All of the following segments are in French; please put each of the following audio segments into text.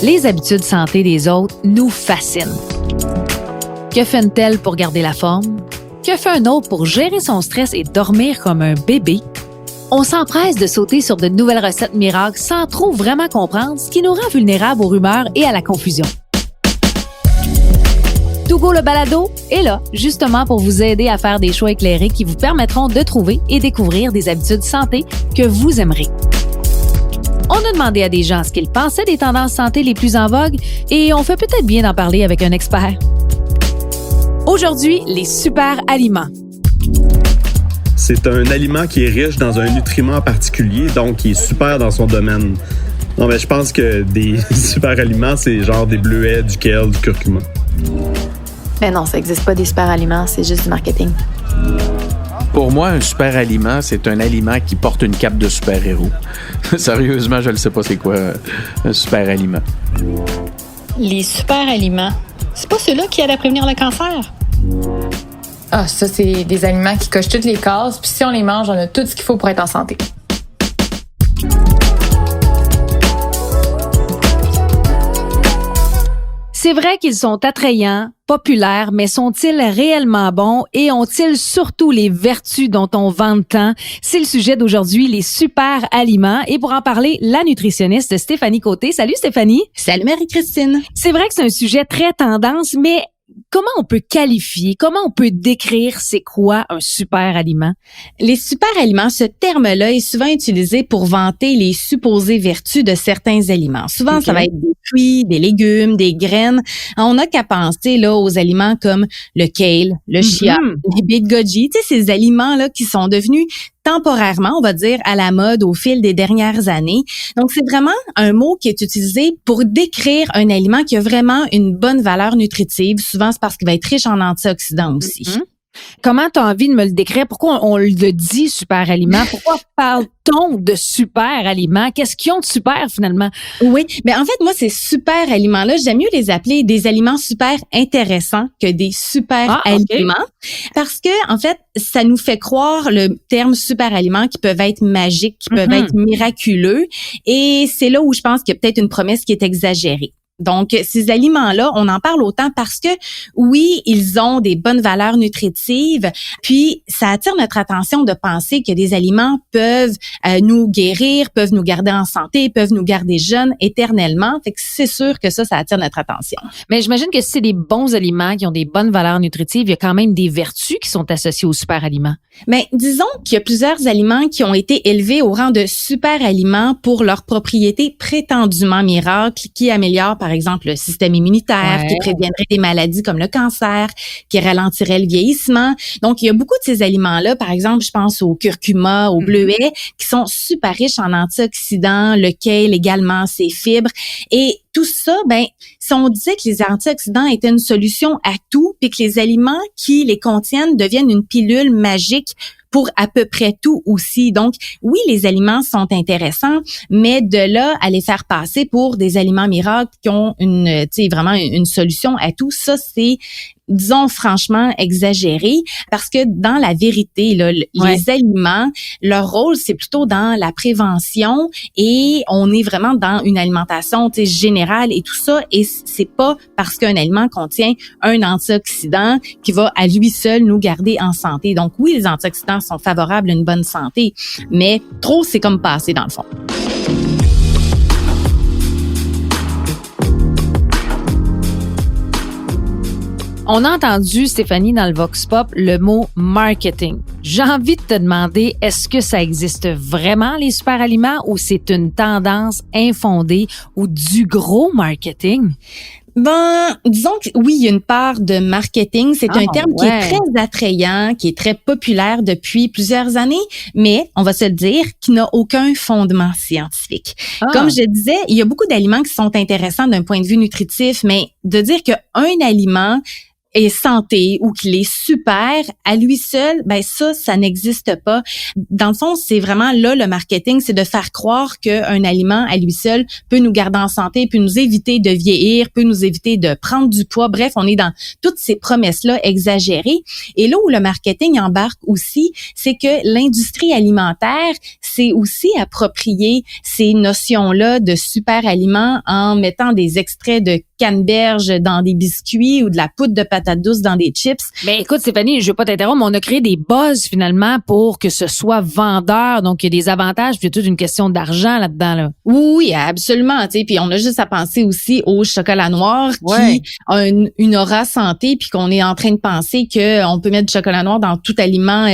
Les habitudes santé des autres nous fascinent. Que fait une telle pour garder la forme? Que fait un autre pour gérer son stress et dormir comme un bébé? On s'empresse de sauter sur de nouvelles recettes miracles sans trop vraiment comprendre, ce qui nous rend vulnérables aux rumeurs et à la confusion. Togo le balado est là, justement pour vous aider à faire des choix éclairés qui vous permettront de trouver et découvrir des habitudes santé que vous aimerez. On a demandé à des gens ce qu'ils pensaient des tendances santé les plus en vogue et on fait peut-être bien d'en parler avec un expert. Aujourd'hui, les super aliments. C'est un aliment qui est riche dans un nutriment particulier, donc qui est super dans son domaine. Non, mais je pense que des super aliments, c'est genre des bleuets, du kale, du curcuma. Mais non, ça n'existe pas des super aliments, c'est juste du marketing. Pour moi, un super aliment, c'est un aliment qui porte une cape de super-héros. Sérieusement, je ne sais pas c'est quoi un super aliment. Les super aliments, c'est pas ceux-là qui aident à prévenir le cancer? Ah, ça, c'est des aliments qui cochent toutes les cases, puis si on les mange, on a tout ce qu'il faut pour être en santé. C'est vrai qu'ils sont attrayants, populaires, mais sont-ils réellement bons et ont-ils surtout les vertus dont on vante tant? C'est le sujet d'aujourd'hui, les super aliments. Et pour en parler, la nutritionniste Stéphanie Côté. Salut Stéphanie. Salut Marie-Christine. C'est vrai que c'est un sujet très tendance, mais comment on peut qualifier, comment on peut décrire c'est quoi un super aliment? Les super aliments, ce terme-là est souvent utilisé pour vanter les supposées vertus de certains aliments. Souvent, Okay. Ça va être des fruits, des légumes, des graines. On n'a qu'à penser là aux aliments comme le kale, le chia, les baies de goji, tu sais, ces aliments-là qui sont devenus temporairement, on va dire, à la mode au fil des dernières années. Donc, c'est vraiment un mot qui est utilisé pour décrire un aliment qui a vraiment une bonne valeur nutritive. Souvent, c'est parce qu'il va être riche en antioxydants aussi. Comment tu as envie de me le décrire? Pourquoi on le dit super aliment? Pourquoi parle-t-on de super aliments? Qu'est-ce qu'ils ont de super finalement? Oui, mais en fait, moi, ces super aliments-là, j'aime mieux les appeler des aliments super intéressants que des super aliments. Parce que, en fait, ça nous fait croire le terme super aliments qui peuvent être magiques, qui peuvent être miraculeux. Et c'est là où je pense qu'il y a peut-être une promesse qui est exagérée. Donc, ces aliments-là, on en parle autant parce que, oui, ils ont des bonnes valeurs nutritives, puis ça attire notre attention de penser que des aliments peuvent nous guérir, peuvent nous garder en santé, peuvent nous garder jeunes éternellement. Fait que c'est sûr que ça attire notre attention. Mais j'imagine que si c'est des bons aliments qui ont des bonnes valeurs nutritives, il y a quand même des vertus qui sont associées aux super aliments. Mais disons qu'il y a plusieurs aliments qui ont été élevés au rang de super aliments pour leurs propriétés prétendument miracles qui améliorent, par exemple, le système immunitaire, qui préviendrait des maladies comme le cancer, qui ralentirait le vieillissement. Donc, il y a beaucoup de ces aliments-là. Par exemple, je pense au curcuma, au bleuet, qui sont super riches en antioxydants, le kale également, ses fibres. Et tout ça, si on disait que les antioxydants étaient une solution à tout, puis que les aliments qui les contiennent deviennent une pilule magique pour à peu près tout aussi. Donc, oui, les aliments sont intéressants, mais de là à les faire passer pour des aliments miracles qui ont vraiment une solution à tout, ça, c'est, disons franchement, exagéré, parce que dans la vérité, là, les aliments, leur rôle, c'est plutôt dans la prévention et on est vraiment dans une alimentation générale et tout ça, et c'est pas parce qu'un aliment contient un antioxydant qui va à lui seul nous garder en santé. Donc oui, les antioxydants sont favorables à une bonne santé, mais trop, c'est comme pas assez dans le fond. On a entendu, Stéphanie, dans le Vox Pop, le mot marketing. J'ai envie de te demander, est-ce que ça existe vraiment, les super aliments, ou c'est une tendance infondée ou du gros marketing? Disons que oui, il y a une part de marketing. C'est un terme qui est très attrayant, qui est très populaire depuis plusieurs années, mais on va se le dire, qui n'a aucun fondement scientifique. Comme je disais, il y a beaucoup d'aliments qui sont intéressants d'un point de vue nutritif, mais de dire qu'un aliment est santé ou qu'il est super, à lui seul, ben ça n'existe pas. Dans le fond, c'est vraiment là le marketing, c'est de faire croire qu'un aliment à lui seul peut nous garder en santé, peut nous éviter de vieillir, peut nous éviter de prendre du poids. Bref, on est dans toutes ces promesses-là exagérées. Et là où le marketing embarque aussi, c'est que l'industrie alimentaire s'est aussi approprié ces notions-là de super aliments en mettant des extraits de canneberge dans des biscuits ou de la poudre de patate douce dans des chips. Ben écoute Stéphanie, je veux pas t'interrompre, mais on a créé des buzz finalement pour que ce soit vendeur, donc il y a des avantages, puis il y a toute une question d'argent là-dedans là. Oui, absolument, tu sais, puis on a juste à penser aussi au chocolat noir Ouais. qui a une aura santé, puis qu'on est en train de penser que on peut mettre du chocolat noir dans tout aliment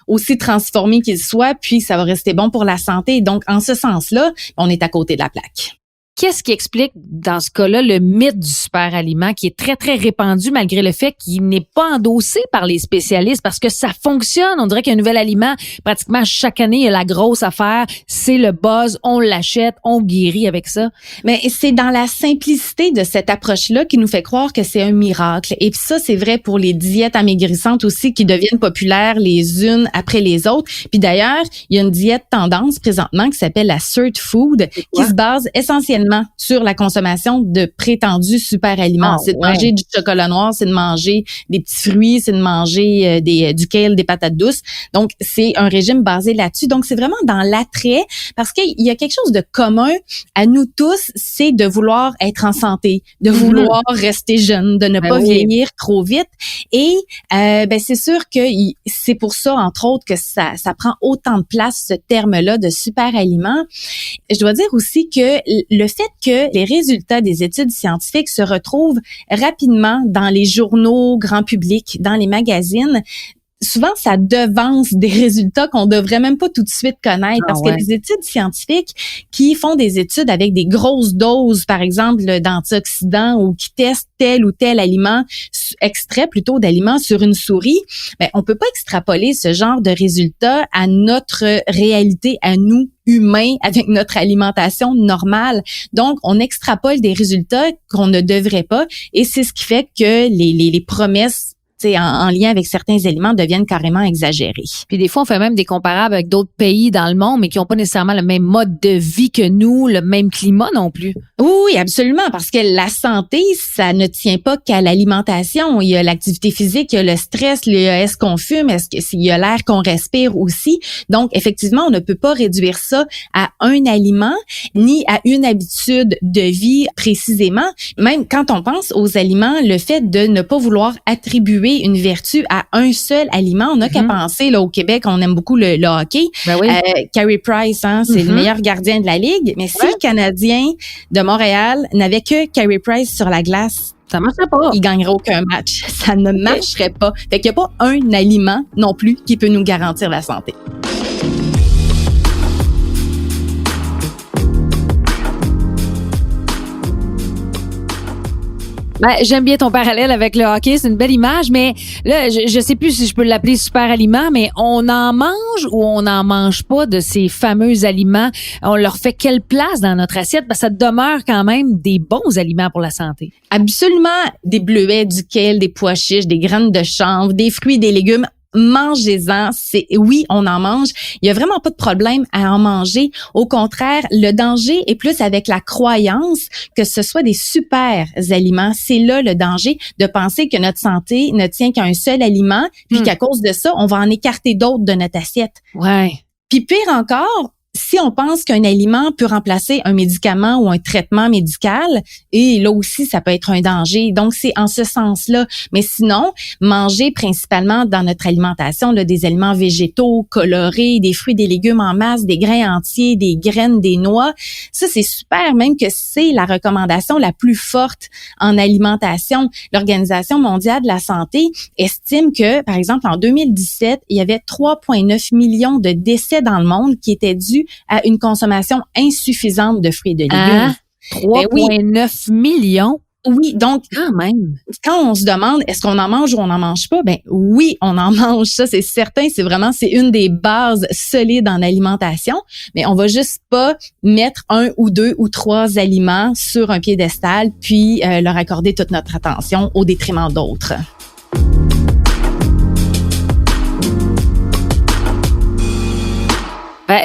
aussi transformé qu'il soit, puis ça va rester bon pour la santé. Donc en ce sens-là, on est à côté de la plaque. Qu'est-ce qui explique, dans ce cas-là, le mythe du super aliment qui est très, très répandu malgré le fait qu'il n'est pas endossé par les spécialistes parce que ça fonctionne. On dirait qu'un nouvel aliment, pratiquement chaque année, il y a la grosse affaire. C'est le buzz, on l'achète, on guérit avec ça. Mais c'est dans la simplicité de cette approche-là qui nous fait croire que c'est un miracle. Et puis ça, c'est vrai pour les diètes amaigrissantes aussi qui deviennent populaires les unes après les autres. Puis d'ailleurs, il y a une diète tendance présentement qui s'appelle la Cert Food qui se base essentiellement sur la consommation de prétendus super aliments. C'est de manger du chocolat noir, c'est de manger des petits fruits, c'est de manger du kale, des patates douces. Donc, c'est un régime basé là-dessus. Donc, c'est vraiment dans l'attrait parce qu'il y a quelque chose de commun à nous tous, c'est de vouloir être en santé, de vouloir rester jeune, de ne pas vieillir trop vite. Et c'est sûr que c'est pour ça, entre autres, que ça prend autant de place, ce terme-là de super aliment. Je dois dire aussi que le fait que les résultats des études scientifiques se retrouvent rapidement dans les journaux grand public, dans les magazines, souvent, ça devance des résultats qu'on devrait même pas tout de suite connaître parce que les études scientifiques qui font des études avec des grosses doses, par exemple, d'antioxydants ou qui testent tel ou tel aliment, extrait plutôt d'aliments sur une souris, ben, on peut pas extrapoler ce genre de résultats à notre réalité, à nous, humains, avec notre alimentation normale. Donc, on extrapole des résultats qu'on ne devrait pas et c'est ce qui fait que les promesses en lien avec certains aliments deviennent carrément exagérés. Puis des fois, on fait même des comparables avec d'autres pays dans le monde, mais qui n'ont pas nécessairement le même mode de vie que nous, le même climat non plus. Oui, absolument, parce que la santé, ça ne tient pas qu'à l'alimentation. Il y a l'activité physique, il y a le stress, il y a est-ce qu'on fume, il y a l'air qu'on respire aussi. Donc, effectivement, on ne peut pas réduire ça à un aliment, ni à une habitude de vie précisément. Même quand on pense aux aliments, le fait de ne pas vouloir attribuer une vertu à un seul aliment. On n'a qu'à penser, là, au Québec, on aime beaucoup le hockey. Ben oui. Carey Price, c'est le meilleur gardien de la Ligue. Mais si le Canadien de Montréal n'avait que Carey Price sur la glace, ça marcherait pas. Il gagnerait aucun match. Ça ne marcherait pas. Fait qu'il n'y a pas un aliment non plus qui peut nous garantir la santé. Ben, j'aime bien ton parallèle avec le hockey, c'est une belle image, mais là, je sais plus si je peux l'appeler super aliment, mais on en mange ou on n'en mange pas de ces fameux aliments? On leur fait quelle place dans notre assiette? Parce que ça demeure quand même des bons aliments pour la santé. Absolument, des bleuets, du kale, des pois chiches, des graines de chanvre, des fruits, des légumes. Mangez-en. Oui, on en mange. Il y a vraiment pas de problème à en manger. Au contraire, le danger est plus avec la croyance que ce soit des super aliments. C'est là le danger de penser que notre santé ne tient qu'à un seul aliment, puis qu'à cause de ça, on va en écarter d'autres de notre assiette. Ouais. Puis pire encore, si on pense qu'un aliment peut remplacer un médicament ou un traitement médical, et là aussi, ça peut être un danger. Donc, c'est en ce sens-là. Mais sinon, manger principalement dans notre alimentation là, des aliments végétaux, colorés, des fruits, des légumes en masse, des grains entiers, des graines, des noix, ça, c'est super, même que c'est la recommandation la plus forte en alimentation. L'Organisation mondiale de la santé estime que, par exemple, en 2017, il y avait 3,9 millions de décès dans le monde qui étaient dus à une consommation insuffisante de fruits et de légumes. 3,9 millions? Oui, donc quand même. Quand on se demande est-ce qu'on en mange ou on n'en mange pas, ben oui, on en mange, ça c'est certain, c'est une des bases solides en alimentation, mais on va juste pas mettre 1 ou 2 ou 3 aliments sur un piédestal puis leur accorder toute notre attention au détriment d'autres.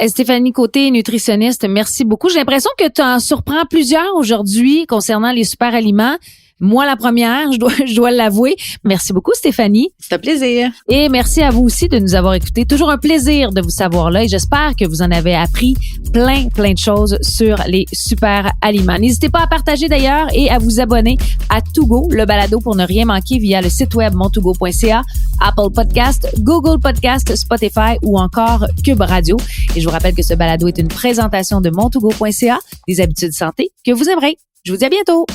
Stéphanie Côté, nutritionniste, merci beaucoup. J'ai l'impression que tu en surprends plusieurs aujourd'hui concernant les super aliments. Moi, la première, je dois l'avouer. Merci beaucoup, Stéphanie. C'est un plaisir. Et merci à vous aussi de nous avoir écoutés. Toujours un plaisir de vous savoir là et j'espère que vous en avez appris plein de choses sur les super aliments. N'hésitez pas à partager d'ailleurs et à vous abonner à Togo, le balado pour ne rien manquer via le site web montougo.ca, Apple Podcast, Google Podcast, Spotify ou encore Cube Radio. Et je vous rappelle que ce balado est une présentation de montougo.ca, des habitudes santé que vous aimerez. Je vous dis à bientôt.